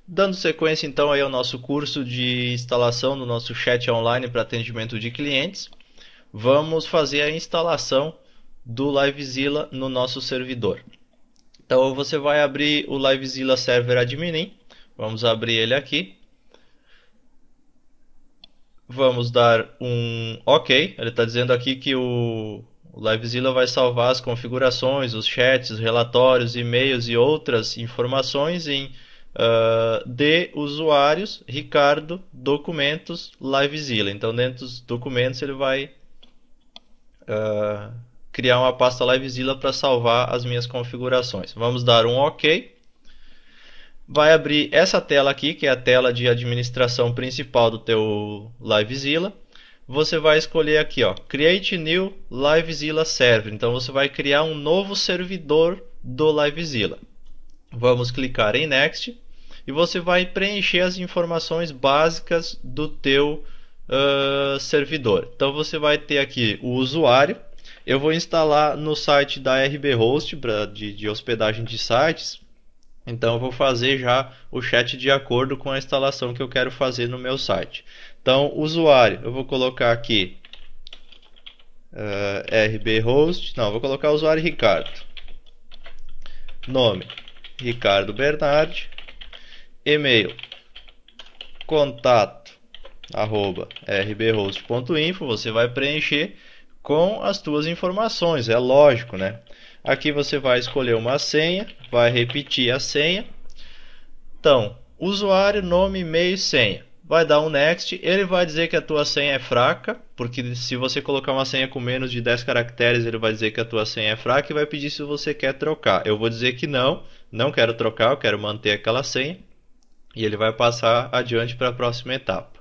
Dando sequência então aí ao nosso curso de instalação do nosso chat online para atendimento de clientes, vamos fazer a instalação do Livezilla no nosso servidor. Então você vai abrir o Livezilla Server Admin, vamos abrir ele aqui. Vamos dar um OK. Ele está dizendo aqui que o Livezilla vai salvar as configurações, os chats, os relatórios, e-mails e outras informações em de usuários, Ricardo, documentos, Livezilla. Então, dentro dos documentos, ele vai criar uma pasta Livezilla para salvar as minhas configurações. Vamos dar um OK. Vai abrir essa tela aqui, que é a tela de administração principal do teu Livezilla. Você vai escolher aqui, ó, Create New Livezilla Server. Então você vai criar um novo servidor do Livezilla. Vamos clicar em Next e você vai preencher as informações básicas do teu servidor. Então você vai ter aqui o usuário. Eu vou instalar no site da RB Host de hospedagem de sites. Então eu vou fazer já o chat de acordo com a instalação que eu quero fazer no meu site. Então, usuário, eu vou colocar aqui RB Host, não, vou colocar usuário Ricardo. Nome, Ricardo Bernardi. E-mail, contato, @rbhost.info. Você vai preencher com as tuas informações, é lógico, né? Aqui você vai escolher uma senha, vai repetir a senha. Então, usuário, nome, e-mail e senha. Vai dar um next, ele vai dizer que a tua senha é fraca, porque se você colocar uma senha com menos de 10 caracteres, ele vai dizer que a tua senha é fraca e vai pedir se você quer trocar. Eu vou dizer que não quero trocar, eu quero manter aquela senha. E ele vai passar adiante para a próxima etapa.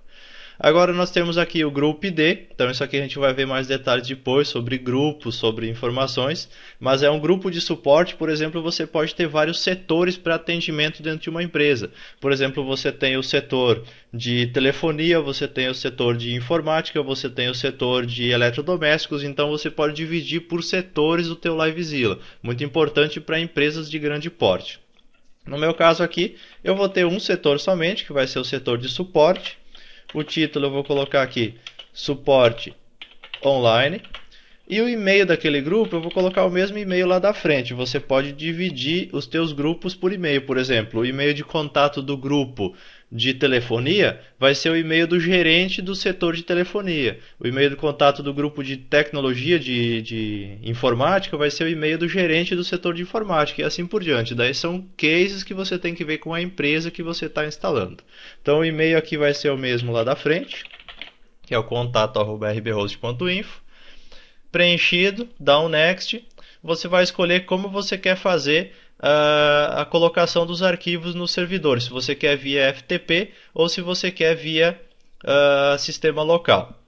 Agora nós temos aqui o Group ID, então isso aqui a gente vai ver mais detalhes depois sobre grupos, sobre informações, mas é um grupo de suporte. Por exemplo, você pode ter vários setores para atendimento dentro de uma empresa. Por exemplo, você tem o setor de telefonia, você tem o setor de informática, você tem o setor de eletrodomésticos, então você pode dividir por setores o teu Livezilla, muito importante para empresas de grande porte. No meu caso aqui, eu vou ter um setor somente, que vai ser o setor de suporte. O título eu vou colocar aqui, suporte online. E o e-mail daquele grupo, eu vou colocar o mesmo e-mail lá da frente. Você pode dividir os teus grupos por e-mail. Por exemplo, o e-mail de contato do grupo de telefonia vai ser o e-mail do gerente do setor de telefonia. O e-mail de contato do grupo de tecnologia, de informática, vai ser o e-mail do gerente do setor de informática e assim por diante. Daí são cases que você tem que ver com a empresa que você está instalando. Então o e-mail aqui vai ser o mesmo lá da frente, que é o contato@rbhost.info. Preenchido, dá um next, você vai escolher como você quer fazer a colocação dos arquivos no servidor, se você quer via FTP ou se você quer via sistema local.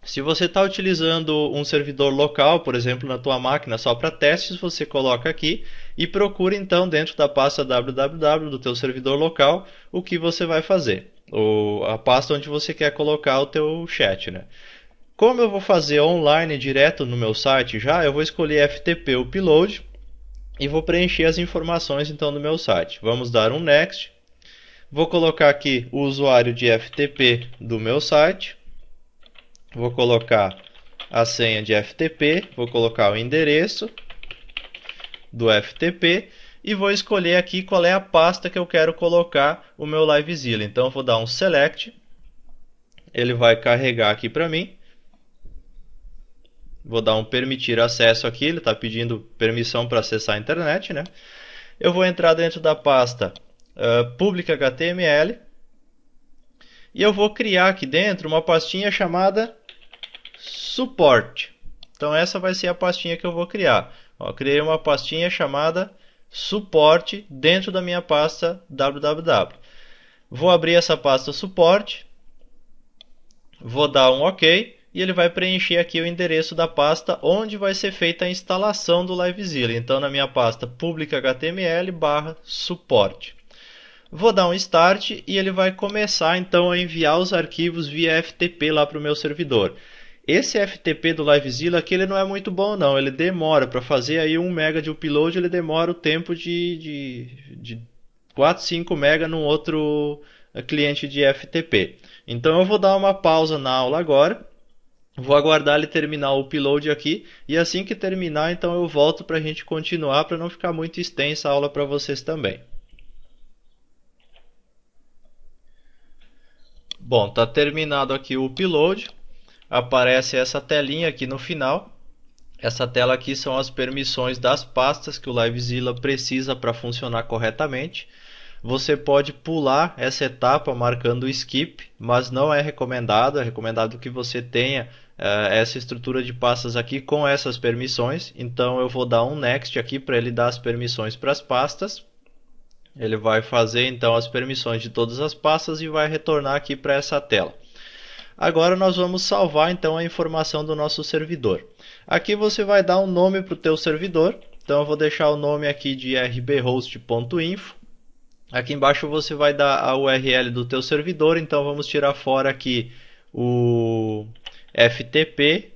Se você está utilizando um servidor local, por exemplo, na tua máquina só para testes, você coloca aqui e procura então dentro da pasta www do teu servidor local o que você vai fazer, ou a pasta onde você quer colocar o teu chat, né? Como eu vou fazer online direto no meu site já, eu vou escolher FTP Upload e vou preencher as informações então do meu site. Vamos dar um Next. Vou colocar aqui o usuário de FTP do meu site. Vou colocar a senha de FTP, vou colocar o endereço do FTP e vou escolher aqui qual é a pasta que eu quero colocar o meu Livezilla. Então eu vou dar um Select. Ele vai carregar aqui para mim. Vou dar um permitir acesso aqui, ele está pedindo permissão para acessar a internet, né? Eu vou entrar dentro da pasta public HTML e eu vou criar aqui dentro uma pastinha chamada suporte. Então essa vai ser a pastinha que eu vou criar. Ó, criei uma pastinha chamada suporte dentro da minha pasta www. Vou abrir essa pasta suporte, vou dar um OK. E ele vai preencher aqui o endereço da pasta onde vai ser feita a instalação do Livezilla. Então, na minha pasta public.html/suporte. Vou dar um Start e ele vai começar então a enviar os arquivos via FTP lá para o meu servidor. Esse FTP do Livezilla aqui ele não é muito bom não, ele demora para fazer aí 1 MB de upload, ele demora o tempo de 4, 5 MB num outro cliente de FTP. Então eu vou dar uma pausa na aula agora. Vou aguardar ele terminar o upload aqui e assim que terminar, então eu volto para a gente continuar, para não ficar muito extensa a aula para vocês também. Bom, está terminado aqui o upload. Aparece essa telinha aqui no final. Essa tela aqui são as permissões das pastas que o Livezilla precisa para funcionar corretamente. Você pode pular essa etapa marcando skip, mas não é recomendado. É recomendado que você tenha essa estrutura de pastas aqui com essas permissões. Então eu vou dar um next aqui para ele dar as permissões para as pastas. Ele vai fazer então as permissões de todas as pastas e vai retornar aqui para essa tela. Agora nós vamos salvar então a informação do nosso servidor. Aqui você vai dar um nome para o teu servidor. Então eu vou deixar o nome aqui de rbhost.info. Aqui embaixo você vai dar a URL do teu servidor. Então vamos tirar fora aqui o ftp.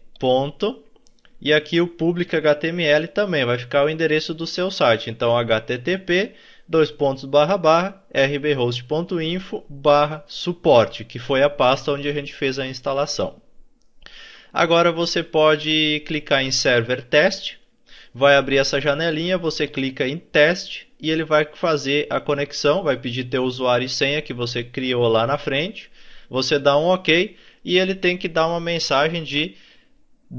E aqui o public HTML também vai ficar o endereço do seu site. Então http://rbhost.info/suporte, que foi a pasta onde a gente fez a instalação. Agora você pode clicar em Server Test, vai abrir essa janelinha, você clica em Teste e ele vai fazer a conexão, vai pedir teu usuário e senha que você criou lá na frente, você dá um OK e ele tem que dar uma mensagem de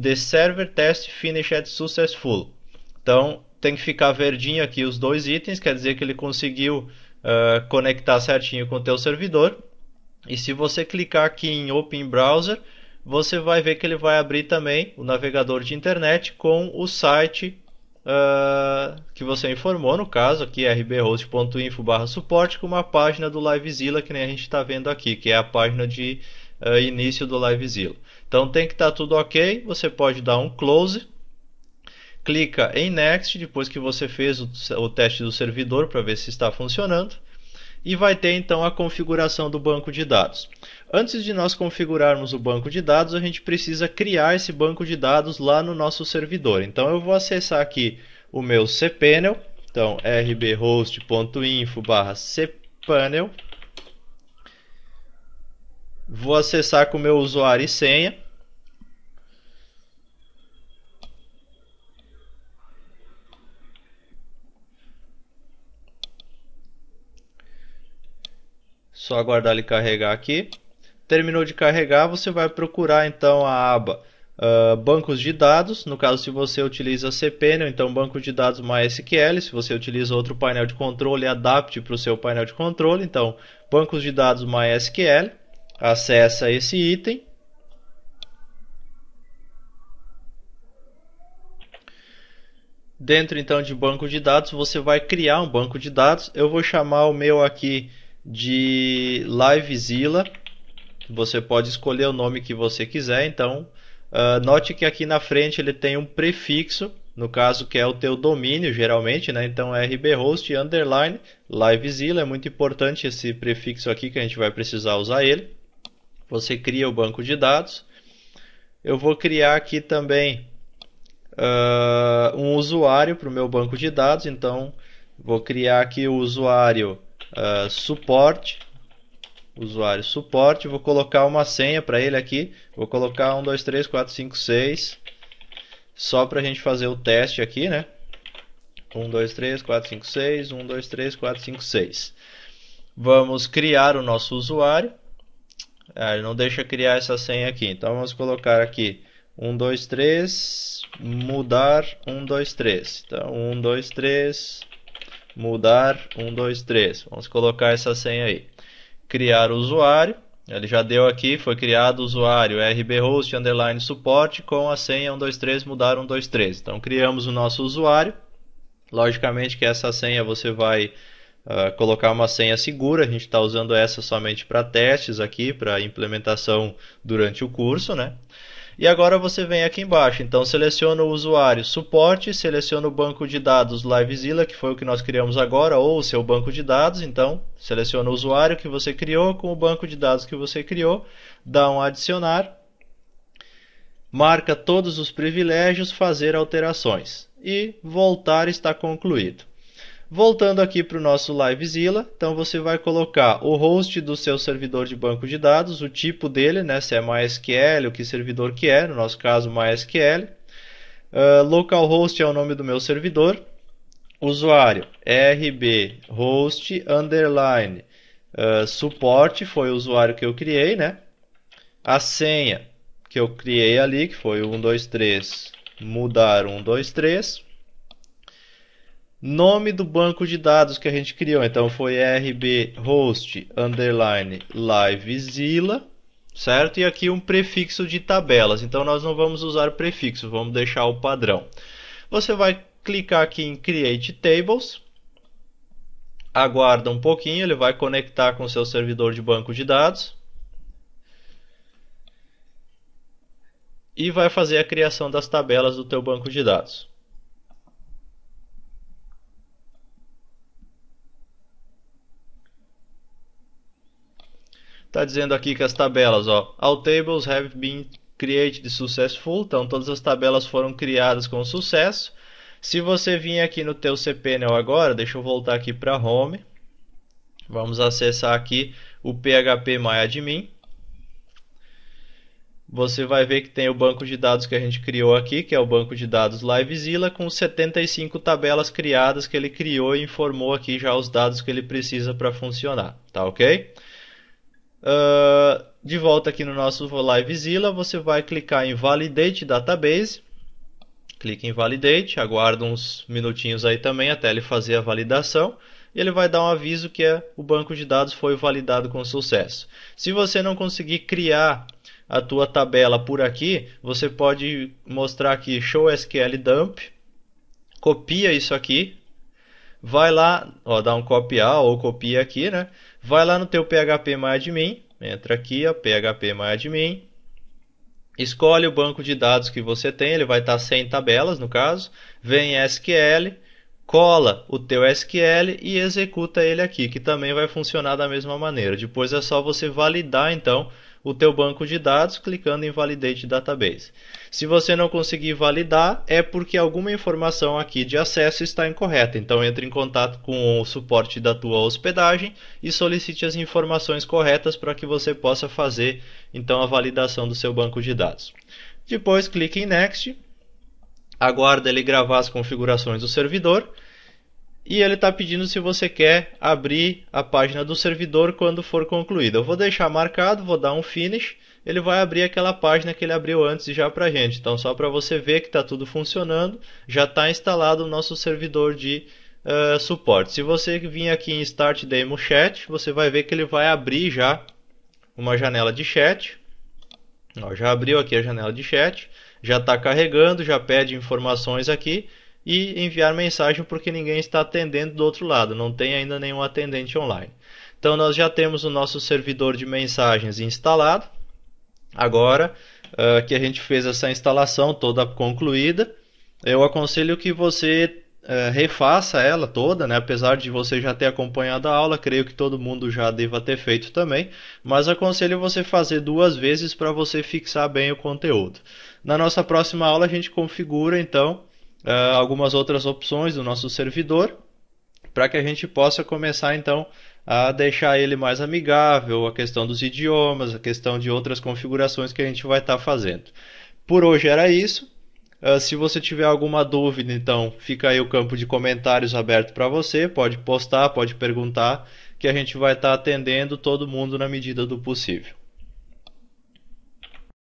The Server Test Finished Successful. Então tem que ficar verdinho aqui os dois itens, quer dizer que ele conseguiu conectar certinho com o teu servidor. E se você clicar aqui em Open Browser, você vai ver que ele vai abrir também o navegador de internet com o site que você informou, no caso aqui rbhost.info/suporte, com uma página do Livezilla que nem a gente está vendo aqui, que é a página de início do Livezilla. Então tem que estar tudo ok, você pode dar um close, clica em next depois que você fez o teste do servidor para ver se está funcionando e vai ter então a configuração do banco de dados. Antes de nós configurarmos o banco de dados, a gente precisa criar esse banco de dados lá no nosso servidor. Então eu vou acessar aqui o meu cpanel, então rbhost.info/cpanel. Vou acessar com o meu usuário e senha. Só aguardar ele carregar aqui. Terminou de carregar, você vai procurar então a aba bancos de dados. No caso, se você utiliza cpanel, então banco de dados MySQL. Se você utiliza outro painel de controle, adapte para o seu painel de controle. Então, bancos de dados MySQL. Acessa esse item. Dentro então de banco de dados, você vai criar um banco de dados. Eu vou chamar o meu aqui de Livezilla. Você pode escolher o nome que você quiser. Então, note que aqui na frente ele tem um prefixo, no caso que é o teu domínio, geralmente, né? Então, rbhost_Livezilla. É muito importante esse prefixo aqui, que a gente vai precisar usar ele. Você cria o banco de dados. Eu vou criar aqui também um usuário para o meu banco de dados. Então, vou criar aqui o usuário suporte. Usuário suporte. Vou colocar uma senha para ele aqui. Vou colocar 1, 2, 3, 4, 5, 6. Só para a gente fazer o teste aqui, né? 1, 2, 3, 4, 5, 6. 1, 2, 3, 4, 5, 6. Vamos criar o nosso usuário. Ele não deixa criar essa senha aqui. Então vamos colocar aqui 1, 2, 3, mudar 1, 2, 3. Então 1, 2, 3, mudar 1, 2, 3. Vamos colocar essa senha aí. Criar o usuário. Ele já deu aqui, foi criado o usuário rbhost_suporte com a senha 1, 2, 3, mudar 1, 2, 3. Então criamos o nosso usuário. Logicamente que essa senha você vai colocar uma senha segura. A gente está usando essa somente para testes aqui, para implementação durante o curso, né? E agora você vem aqui embaixo, então seleciona o usuário suporte, seleciona o banco de dados Livezilla, que foi o que nós criamos agora, ou o seu banco de dados. Então seleciona o usuário que você criou com o banco de dados que você criou, dá um adicionar, marca todos os privilégios, fazer alterações e voltar está concluído. Voltando aqui para o nosso Livezilla, então você vai colocar o host do seu servidor de banco de dados, o tipo dele, né, se é MySQL, o que servidor que é, no nosso caso MySQL. Localhost é o nome do meu servidor. Usuário rbhost underline suporte, foi o usuário que eu criei, né? A senha que eu criei ali, que foi 123 mudar 123. Nome do banco de dados que a gente criou, então foi rbhost underline livezilla, certo? E aqui um prefixo de tabelas, então nós não vamos usar prefixo, vamos deixar o padrão. Você vai clicar aqui em Create Tables, aguarda um pouquinho, ele vai conectar com o seu servidor de banco de dados e vai fazer a criação das tabelas do teu banco de dados. Está dizendo aqui que as tabelas, ó, all tables have been created successful, então todas as tabelas foram criadas com sucesso. Se você vir aqui no teu cPanel agora, deixa eu voltar aqui para Home, vamos acessar aqui o phpMyAdmin. Você vai ver que tem o banco de dados que a gente criou aqui, que é o banco de dados Livezilla, com 75 tabelas criadas que ele criou e informou aqui já os dados que ele precisa para funcionar, tá ok? De volta aqui no nosso Livezilla, você vai clicar em Validate Database. Clique em Validate, aguarda uns minutinhos aí também até ele fazer a validação. E ele vai dar um aviso que o banco de dados foi validado com sucesso. Se você não conseguir criar a tua tabela por aqui, você pode mostrar aqui Show SQL Dump. Copia isso aqui. Vai lá, ó, dá um copiar ou copia aqui, né? Vai lá no teu phpMyAdmin, entra aqui, ó, phpMyAdmin, escolhe o banco de dados que você tem, ele vai estar sem tabelas no caso, vem SQL, cola o teu SQL e executa ele aqui, que também vai funcionar da mesma maneira. Depois é só você validar então o teu banco de dados clicando em Validate Database. Se você não conseguir validar, é porque alguma informação aqui de acesso está incorreta. Então entre em contato com o suporte da tua hospedagem e solicite as informações corretas para que você possa fazer então a validação do seu banco de dados. Depois clique em Next, aguarda ele gravar as configurações do servidor. E ele está pedindo se você quer abrir a página do servidor quando for concluída. Eu vou deixar marcado, vou dar um Finish. Ele vai abrir aquela página que ele abriu antes já para a gente. Então, só para você ver que está tudo funcionando, já está instalado o nosso servidor de suporte. Se você vir aqui em Start Demo Chat, você vai ver que ele vai abrir já uma janela de chat. Ó, já abriu aqui a janela de chat. Já está carregando, já pede informações aqui. E enviar mensagem porque ninguém está atendendo do outro lado, não tem ainda nenhum atendente online. Então nós já temos o nosso servidor de mensagens instalado. Agora que a gente fez essa instalação toda concluída, eu aconselho que você refaça ela toda, né? Apesar de você já ter acompanhado a aula, creio que todo mundo já deva ter feito também, mas aconselho você fazer 2 vezes para você fixar bem o conteúdo. Na nossa próxima aula a gente configura então algumas outras opções do nosso servidor para que a gente possa começar então a deixar ele mais amigável, a questão dos idiomas, a questão de outras configurações que a gente vai estar fazendo. Por hoje era isso. Se você tiver alguma dúvida, então fica aí o campo de comentários aberto para você, pode postar, pode perguntar, que a gente vai estar atendendo todo mundo na medida do possível.